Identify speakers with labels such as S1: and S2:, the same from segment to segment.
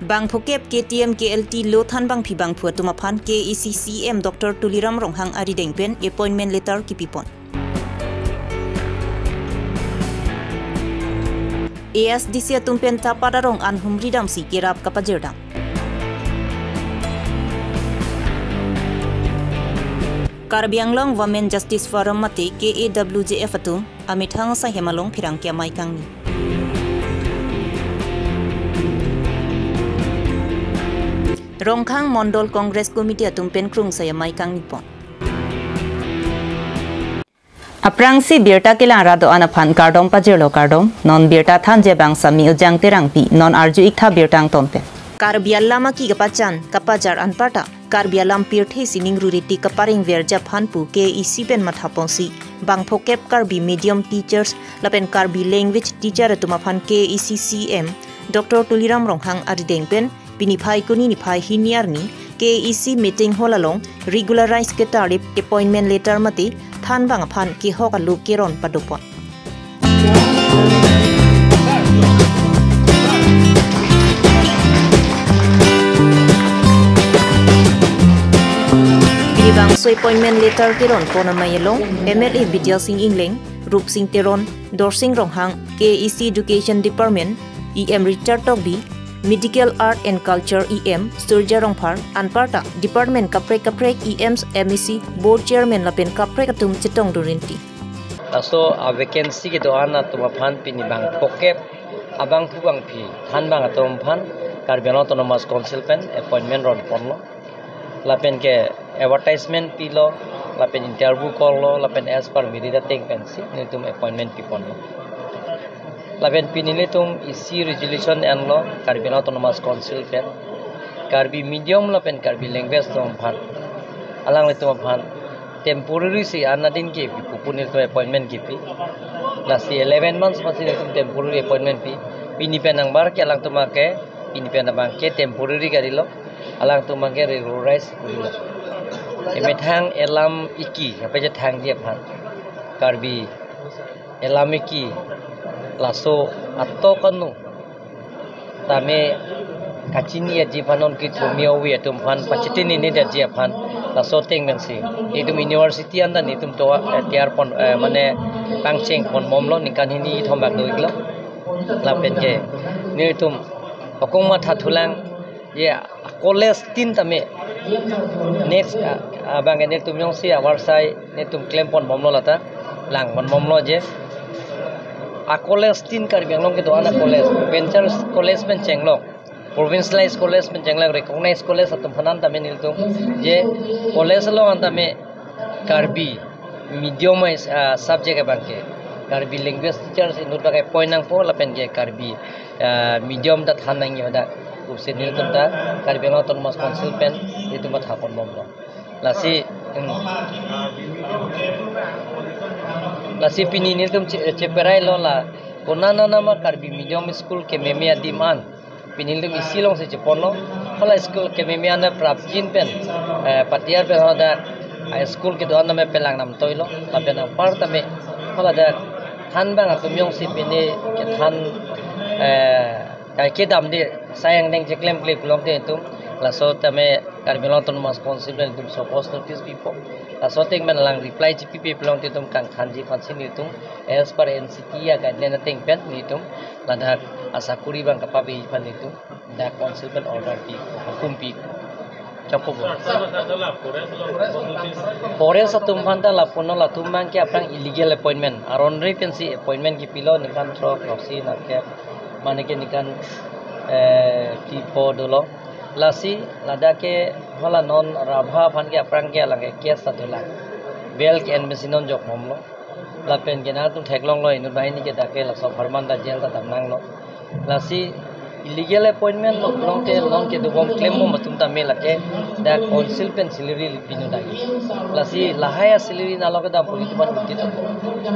S1: Bang Phokep KTM KLT Lothan Bang Pi Bang Phua Tumaphan KECCM Dr. Tuliram Ronghang Ari Dengpen appointment letter kipipon. ASDC Tumpen Tapadarong An Humridam Si Kirap Kapajerdam. Karbianglong Women Justice Forum Mati KAWJF Atum Amithang Sa Hemalong Pirang Kia Maikang Ni. Rongkhang Mondol Congress Committee Atumpen Krung Saya Maikang Nipon. Aprang si birta kilang rado anaphan kardom pajirlo kardom non birta thanje bangsa mi ujang terangpi non arju ikha birtang tompe. Karbialama ki kapacan kapajar anparta Karbialam pirthi siningruriti kaparing verja phanpu KEC pen mathaponsi Bang Phokep Karbi medium teachers lapen Karbi language teacher atumaphan KECCM Dr. Tuliram Ronghang Arideng pen Piniphai kuni niphai hiniarni KEC meeting holalong regularize ke tarif appointment letter mati than bang phan ki hokalu keron padupon. Bang so appointment letter keron pona mayelong MLA Vidya Singh Ingling Rup Singh Teron Dor Singh Ronghang KEC Education Department EM Richard Togbi Medical Art and Culture EM Surja Rongphar Anparta Department Kaprek EM's MEC Board Chairman Lapen Kaprek Atum Chitong Durinti.
S2: So a vacancy ke doana tumaphan pini Bang Phokep abang pubang pi than bang atum phan Karbian Autonomous Council pen appointment ron ponlo lapen ke advertisement pilo lapen interview call lo lapen as per mirida ting pensi nitum appointment pi ponlo lapen pinili tum isi resolution en lo Karbian Autonomous Council pen Karbi medium lapen Karbi language tum phan alang le tum phan temporary si anadin ke pi pupunil to appointment ki pi lasi 11 months masih tum temporary appointment pi pini penang bar ke alang tum ke pini penang bang ke temporary kari lo alang tum ke regularize kurilo emethang elam iki apa je thang dia phan Karbi elam iki laso atto kanu tame kachini ya jipanon ki thomio wi atum phan pachitini ni da je phan laso teng mensi itum university anda ni tum to tiar pon mane pangcheng pon momlo nikan hini thombak doiglo lapen ke ni tum okongma thathulang ye college tin tame next abang ne tum yong si awar sai ne tum claim pon momlo lata lang pon momlo je a college tin Karbiang long ke doana college venture college pen chenglong provincialized college pen chenglong recognized college atum phanan tame nil tum je college lo antame Karbi medium subject abangke Karbi language teachers inut bagai poinang po lapen ke Karbi medium dat hanang yoda usin nil tum ta Karbiang Autonomous Council pen itu mat hapon momlo lasi pini ni tum ceperai lola konana nama Karbi medium school ke memia diman pini tum isilong se cepono hola school ke memia na prapjin pen patiar pen hoda school ke doan nama pelang nam toilo tapi na par tame hola da than bang atum yong si pini ke than kai ke dam de sayang deng jeklem klip long te tum laso tame Karbian Autonomous Council pen tum suppose notice people laso ting men lang reply GPP pelong te tum kan khanji fansin ni tum as per NCT ya guideline ting pen ni tum ladak asakuri bang kapabi pan ni tum da council pen order pi hukum pi chapo forest satum phanta la pono la tum mang ke apang illegal appointment aron re pensi appointment ki pilo nikan thro proxy na ke mane ke nikan tipo dolo lasi ladake hola non rabha phan ke aprang ke lange kes satula bel ke en mesinon jok momlo lapen ke na tu theklong lo inu bahini ke dake la so farman da jel da damnang lo lasi illegal appointment lo long te long ke dugom claim mo matum ta me lake da council pen salary pinu dagi lasi lahaya salary na loke da puri tu ban uti to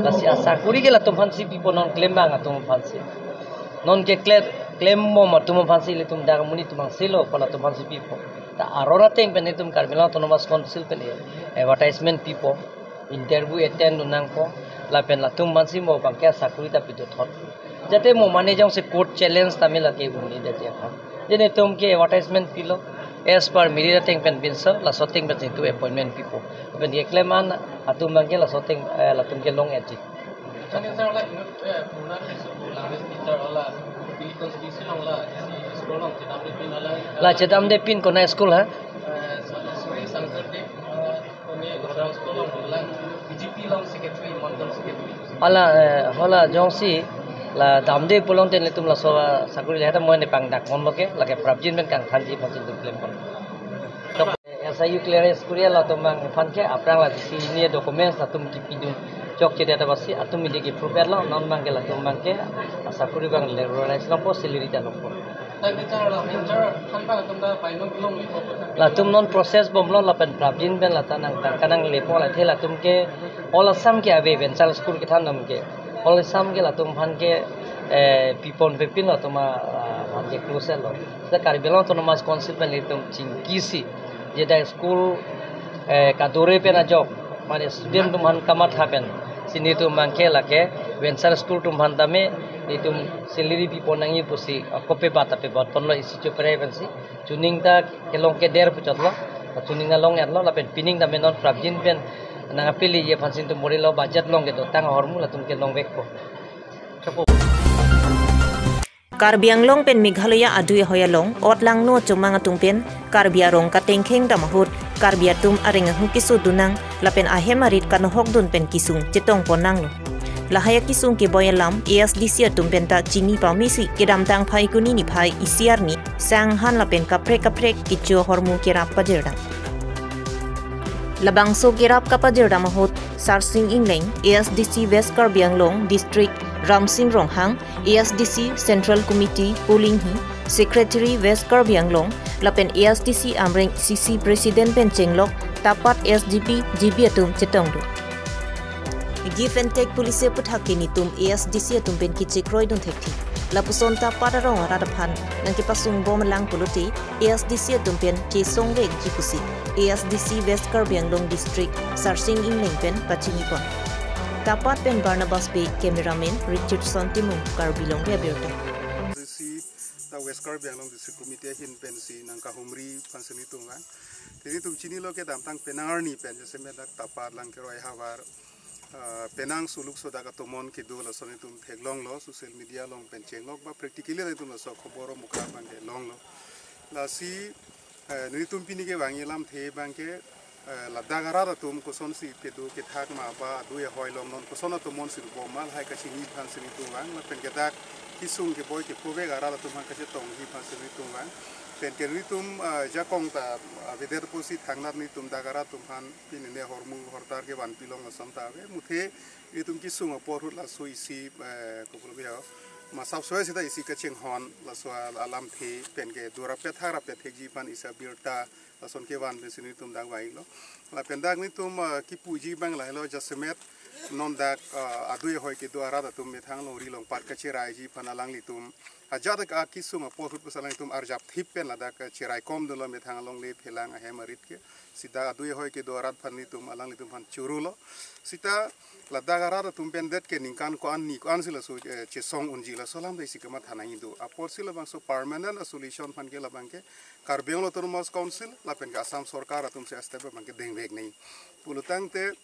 S2: lasi asa kuri ke la tum phan si pipo non claim bang atum phan si non ke claim mo matum phan si le tum da muni tumang silo pala tum phan si pipo ta arora teng pen tum Karbian Autonomous Council pen advertisement pipo interview attend nang ko la pen la tum phan si mo bang ke sakuri ta pido thot jate mo mane jong se court challenge tamil ke guni de je Jadi tum ke advertisement pilo as per media ting pen pinso la shooting pen itu appointment people. Pen dia claim an atum bangke la shooting la tum ke long edit. La cedam de pin kona school ha. Hala jongsi la damde pulong ten letum la so sakuri lehata mo ne pang dak mon loke la ke prabjin ben kang thanji phanjin tu claim kon. SIU clearance kuria la tomang fan ke aprang la si ni documents la tum ki pidun chok che data basi atum mi de prepare la non mang ke la tum mang ke sakuri bang le realize la po salary ta lokpo. La tum non process bom lo la pen prabjin ben la tanang kanang lepo la thela tum ke all assam ke ave venture school ke thanam ke all assam ke la tum phan ke pipon pepin la tuma phan ke close lo sa karbelong autonomous council pen le tum chingkisi jeda school kadore pe na job mane student tum han kamat happen sini tum mangke la ke venture school tum han dame itum salary pipon nangi pusi kope bata pe bot ponlo isi cho privacy tuning ta kelong ke der puchat lo tuning na long erlo la pen pining da menon prabjin pen nang apili ye phansin tum morilo budget long ke to tang hormu la tum ke long vek ko
S1: Karbi Anglong pen Meghalaya adui hoyalong otlang no chumanga tungpen Karbi arong katengkheng damahut Karbi atum arenga hukisu dunang lapen ahemarit kanohok dun pen kisung chetong ponang lo lahaya kisung ke boyalam ASDC atum penta chini pamisi kedam tang phai kuni ni phai isiar ni sang han lapen kapre kicho hormu kirap pajerdang labangso kirap kapajerdang mahut sarsing ingleng ASDC West Karbi Anglong district Ramsing Ronghang, ASDC Central Committee Polling Hi, Secretary West Karbi Anglong, lapen ASDC Amreng CC President Pen Chenglok, tapat SGP GB atum chetongdu. Give and take police puthakini tum ASDC atum pen kichekroi don thekthi. Lapuson tapat arong radapan nang kipasung bomalang puluti ASDC atum pen kisong rek jipusi. ASDC West Karbi Anglong District Sarsing Ingleng pen pachimipon. Tapat pen Barnabas Bay cameraman Richardson Timung Karbilong Reberta.
S3: The West Karbi Anglong District Committee hin pensi nang kahumri pansini tungan. Tini tum chini lo ke damtang penangar ni pen jese medak tapat lang ke roi hawar penang suluk so daga tomon ke do la soni tum theglong lo social media long pen chenglok ba practically la tum so khoboro mukha bang ke long lo. La si ni tum pini ke wangi lam the bang ke Ladagara tum kuson si pedu kithak ma ba duya hoilong non kuson to mon si bomal hai kachi ni phan si tuwang la pen kedak kisung ke boy ke pove gara tum han kachi tong hi phan si tuwang pen ke ni tum jakong ta veder posi thangnat ni tum dagara tum han pin ne hormu hortar ke wan pilong asam ta ve muthe ni tum kisung por la sui si ko bia ma sab soe sita isi kaching hon la so alam thi pen ke dura pe thara pe thegi pan isa birta son ke wan be sini tum dang bai lo la pendak ni tum ki puji bang la lo jasemet non dak adui hoi ke duara da tum me thang lo ri long pat ka chirai ji panalang li tum ajada ka kisung por hut pasalang tum arjap thip pen la dak chirai kom do lo me thang long le phelang a hemarit ke sida adui hoi ke duara phan ni tum alang li tum phan churu lo sita la dagara da tum pen det ke ningkan ko an ni ko an sila so che song unji la solam dei sikama thana hindu apor sila bang so permanent solution phan ke la bang ke Karbiang Autonomous Council la pen ka Assam Sarkar atum se step bang ke deng vek nei pulutang te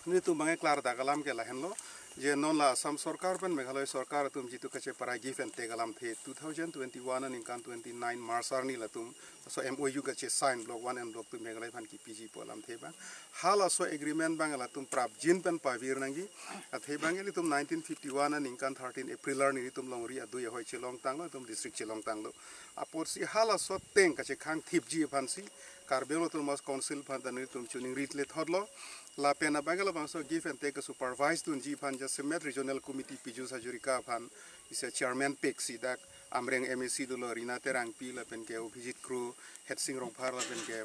S3: ni tum bang klar da galam ke la henlo je non la Assam Sarkar pen Meghalaya Sarkar atum jitu kache para give and take galam the 2021 and inkan 29 March arni la tum so MOU ka che sign block 1 and block 2 Meghalaya phan ki PG polam the bang hala so agreement bang la tum prap jin pen pavir nangi athe bang ni tum 1951 and inkan 13 April arni tum longri adu ye hoi chelong tang lo tum district chelong tang lo apor si hala so teng kache khang thip ji phan si Karbiang Autonomous Council phan da ni tum chuning rit le thodlo la pena bagala bang so give and take a supervise tun ji phan jasemet regional committee piju sajurika phan is a chairman pek si dak amreng MSC dulo rina terang pi la pen ke visit crew head sing rong phar la pen ke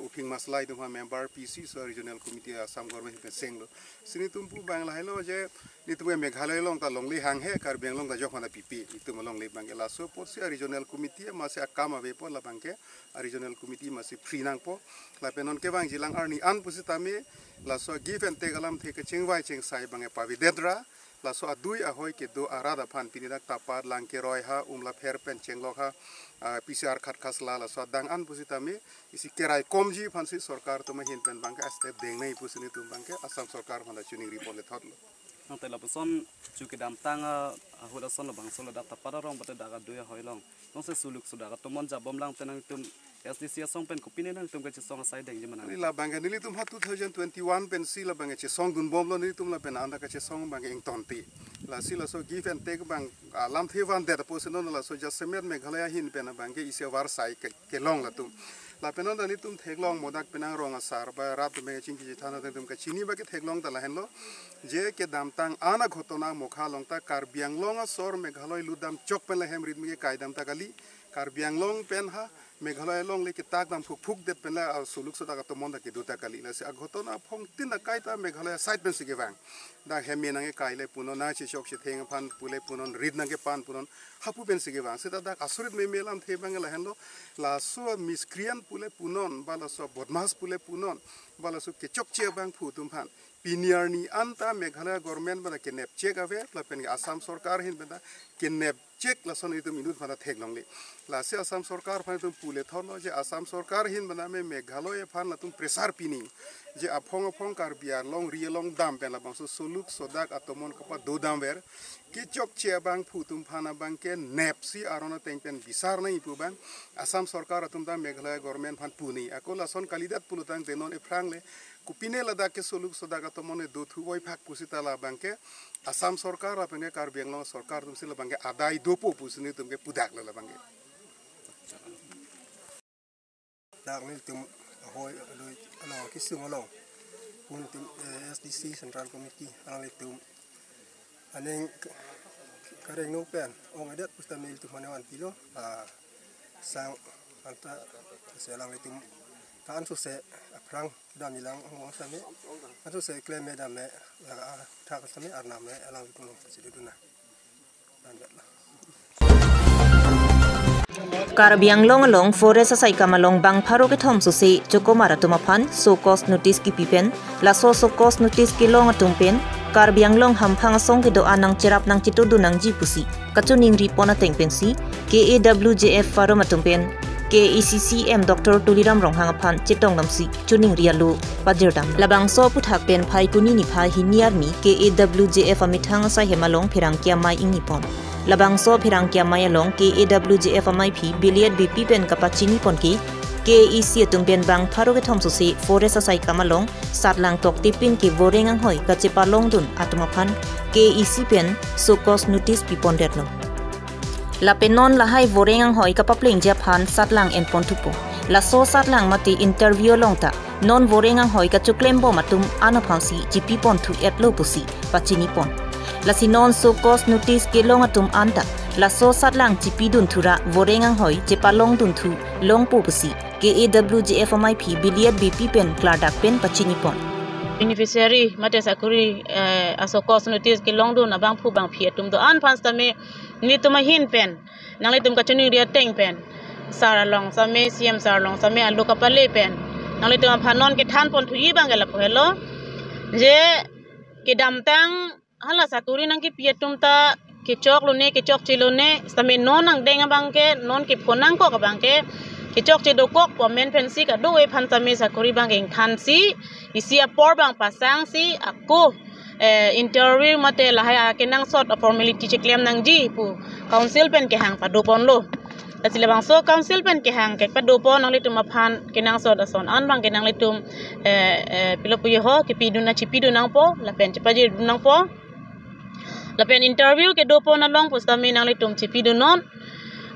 S3: uping maslai dum member PC so regional committee Assam government pen senglo sini tumpu bang la hello je ni tu Meghalaya long ta long li hang he Karbiang long da jokhana pipi itu long le bang la so por si regional committee ma se akama ve po la bang ke regional committee ma se free nang po la penon ke bang jilang arni an pusitame la so give and take alam the ke chingwai ching sai bang e pavidedra la so adui ahoi ke do arada phan pinidak tapar lang ke roi ha umla pher pen chenglok ha PCR khat khasla la so dang an pusitami isi kerai komji phansi sarkar to ma hin pen bangke step deng nei pusini tum bangke asam sarkar phanda chuning report le thotlo
S4: nang tela person chuki dam tang hula son bang solo da tapara rong bata daga duya hoilong nong se suluk suda ka tomon jabom lang tenang tum SDC song pen kopine nang tum ka song sai deng jemana
S3: la bangke nili tum ha 2021 pen si la bangke che song dun bom lo nili tum la pen anda ka che song bangke ing tonti la si la so give and take bang alam thewan de posin la so jasemet meghalaya hin pen bangke ise war sai ke long la tum la penon dani tum theklong modak penang rong asar ba rat me ching ji thana tum ka chini ba ke theklong ta la hen lo je ke dam tang ana ghotona mokha long ta karbiang long sor meghaloi ludam chok pen la hem rit me kaidam ta kali karbiang long pen ha meghaloi long le ke tak dam phuk det pen la suluk so ta ka tomon da ke duta kali la se ghotona phong tin na kaita meghaloi side pen sige wang da hemi nange kaile puno na chi chok se theng phan pule punon rid nange pan punon hapu pen sige wang se da asurit me melam the bang la hen lo la so miscreant pule punon bala so bodmas pule punon bala so ke chok che bang phu tum phan piniarni anta meghalaya government bala ke nep check ave la pen asam sarkar hin benda ke nep check la son itum inut phana theklong le la se asam sarkar phan tum pule thorno je asam sarkar hin bana me meghalaya phan la tum pressure pini je apong kar biar long rielong dam pen la bang so suluk sodak atomon kapa do dam ver ke chok che bang phu tum phana bang ke nep si arona teng pen bisar nai pu bang asam sarkar atum da meghalaya government phan puni akola son kalidat pulutang denon e phrang le kupine lada ke suluk sodak atomon e do thu oi phak pusita la bang ke asam sarkar apeng kar biang long sarkar tum sila bang ke adai dopo pusini tum ke pudak la bang ke
S5: dak ni tum hoi aloi along kisung along pun tum SDC Central Committee along tum aneng kareng no pen ong adat pustamil tum manawan pilo sang anta selang tum tan su se aprang dam ilang ong same atu se claim me dam me thak same arnam me along tum siduduna tanjatla
S1: Karbiang long forest asai kamalong bang pharo ke thom su se chokomara tumaphan so cost notice ki pipen la so cost notice ki long atumpen Karbiang long hamphang song ke do anang cherap nang chitu du nang ji pusi kachuning ripona tengpensi KAWJF pharo matumpen KECCM Dr. Tuliram Ronghang Phan Chitong Namsi Chuning Rialu Pajerdam Labang so puthak pen phai kuni ni phai hiniar mi KAWJF amithang sa hemalong phirang kya mai ingipon Labang so phirang kya mai along KAWJF amai phi biliat BP pen kapachini pon ki KEC tumpen bang pharo ke thom susi forest asai kamalong satlang tok tipin ki vorengang hoi kachepalong dun atmaphan KEC pen so cost notice pipon detlo La penon la hai vorengang hoi kapapling japhan satlang en pontupo la so satlang mati interview longta non vorengang hoi ka chuklem bo matum anaphansi GP pon thu etlo pusi pachini pon la si non so cost notice ke long atum anta la so satlang GP dun thura vorengang hoi chepalong dun thu long pu pusi KAWJF MIP biliat BP pen kladak pen pachini pon
S6: beneficiary mate sakuri aso cost notice ke long dun abang phu bang phiatum do an phans tame ni tuma hin pen nangle tum ka chuni ria teng pen sara long same CM sara long same alu ka pale pen nangle tum phanon ke than pon thui bang gala phelo je ke dam tang hala sakuri nang ki piatum ta ke chok lo ne ke chok chilo ne same non nang deng bang ke non ke phonang ko ka bang ke chok che do kok po men pen si ka do e phan same sakuri bang eng khan si isi apor bang pasang si aku interview mate lahaya kenang sort of formality cheklem nang ji pu council pen ke hang pa do pon lo asile bang so council pen ke hang ke pa do pon nang litum phan kenang sort ason an bang kenang litum pilopu ho ke piduna chipidu nang po la pen chepaji nang po la pen interview ke do pon along postami nang litum chipidu non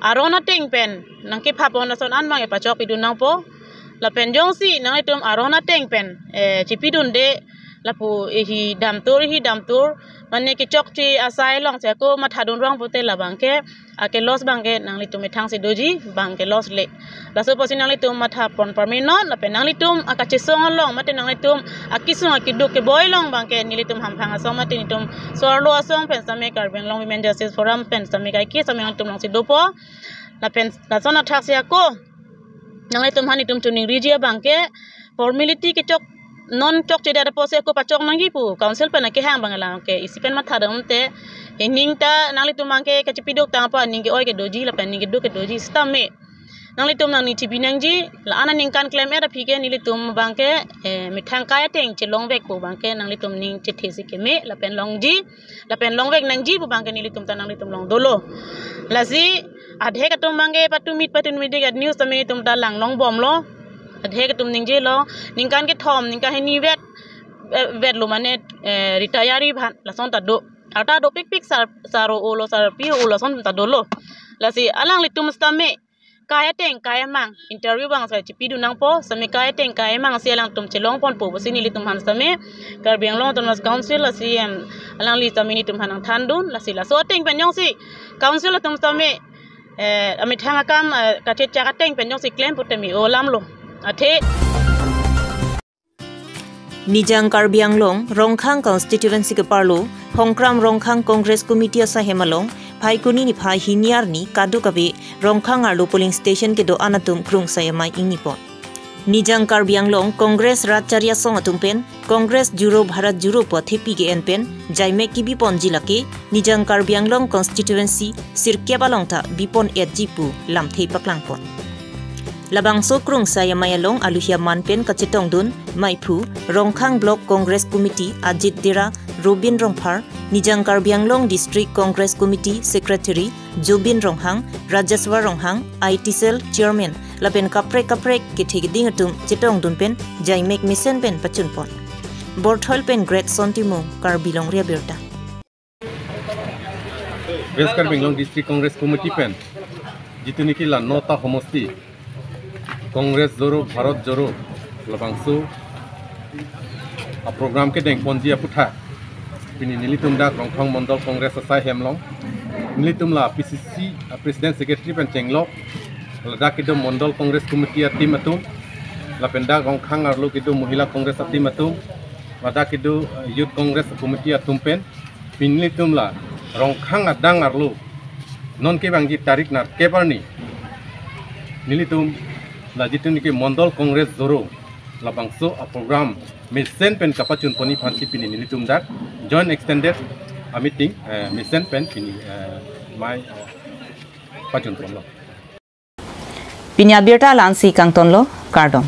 S6: arona teng pen nang ke phapon ason an bang e pa chok pidu nang po la pen jong si nang litum arona teng pen chipidun de lapu hi dam tur mane ke chok chi asai long che ko mathadun rong pote la bangke ake los bangke nang litum thang se doji bangke los le la so posin nang litum matha pon permino la pe nang litum akache song long mate nang litum akisung akidu ke boy long bangke nilitum hamphang asong mate nitum sorlo asong pen same Karbiang long women justice forum pen same kai ki same nang litum long si dopo la pen la sona thak se ko nang litum hanitum tuning rijia bangke formality ke chok non chok che da pose ko pachok nangi pu council pen ke hang bangala ke isipen matha dam te ning ta nang li tumang ke chipidok ta pa ning ke oi ke doji la pen ning ke do ke doji stame nang li tum nang ni tibi nang ji la ana ning kan claim era phike ni li tum bang ke mithang kaya teng che long vek ko bang ke nang li tum ning che thesi ke me la pen long ji la pen long vek nang ji bu bang ke ni li tum ta nang li tum long dolo la si adhe ka tum bang ke patumit de news ta me tum ta lang long bom lo adhe ka tum ning je lo ning kan ke thom ning ka he ni vet lo mane retire bhan la son ta do ata do pik saro olo sar pi olo son ta do lo la si alang li tum sta me kaya teng kaya mang interview bang sa chipidu nang po sami kaya teng kaya mang sialang tum chelong pon po sini li tum han same Karbiang long tum council la si alang li tamini tum hanang thandun la si la so teng penyong si council tum same amit hanga kam ka te cha teng penyong si claim putemi olam lo athe
S1: Nijang Karbiang long Rongkhang constituency ke parlo Hongkram Rongkhang Congress Committee sa hemalong Phaikuni ni phai hiniar ni kadu kabe Rongkhang arlo polling station ke do anatum krung sayamai ingipon Nijang Karbiang long Congress Ratcharia song atumpen Congress Juro Bharat Juro pathipi ke enpen jaime ki bipon jilake Nijang Karbiang long constituency sirkya balong ta bipon etjipu lamthei paklangpon Labangso krung sayamai long aluhia manpen kachetong dun Maipu Rongkhang Block Congress Committee Ajit Dera Robin Rongphar Nijang Karbiang long District Congress Committee Secretary Jobin Ronghang Rajaswa Ronghang IT Cell Chairman lapen kapre ke thigding atum chetong dun pen jaimek mission pen pachun pon Borthol pen Great Sontimo Karbilong ria berta
S7: West Karbiang long District Congress Committee pen jituniki la nota homosti Congress Joro Bharat Joro labangsu a program ke deng ponji aputha pini nilitum da Rongkhang Mondol Congress asai hemlong nilitum la PCC President Secretary pen chenglok la kido Mondol Congress Committee team atum la penda Rongkhang arlo kido Mohila Congress team atum la kido Youth Congress Committee atum pen pinilitum la Rongkhang adang arlo non ke bangji tarik na kebarni nilitum la jituniki Mondol Congress Joro la bangso a program misen pen kapachun poni phansi pini nilitum dak joint extended a meeting misen pen pini mai pachun ponlo
S1: Pinya berta lansi kangtonlo kardom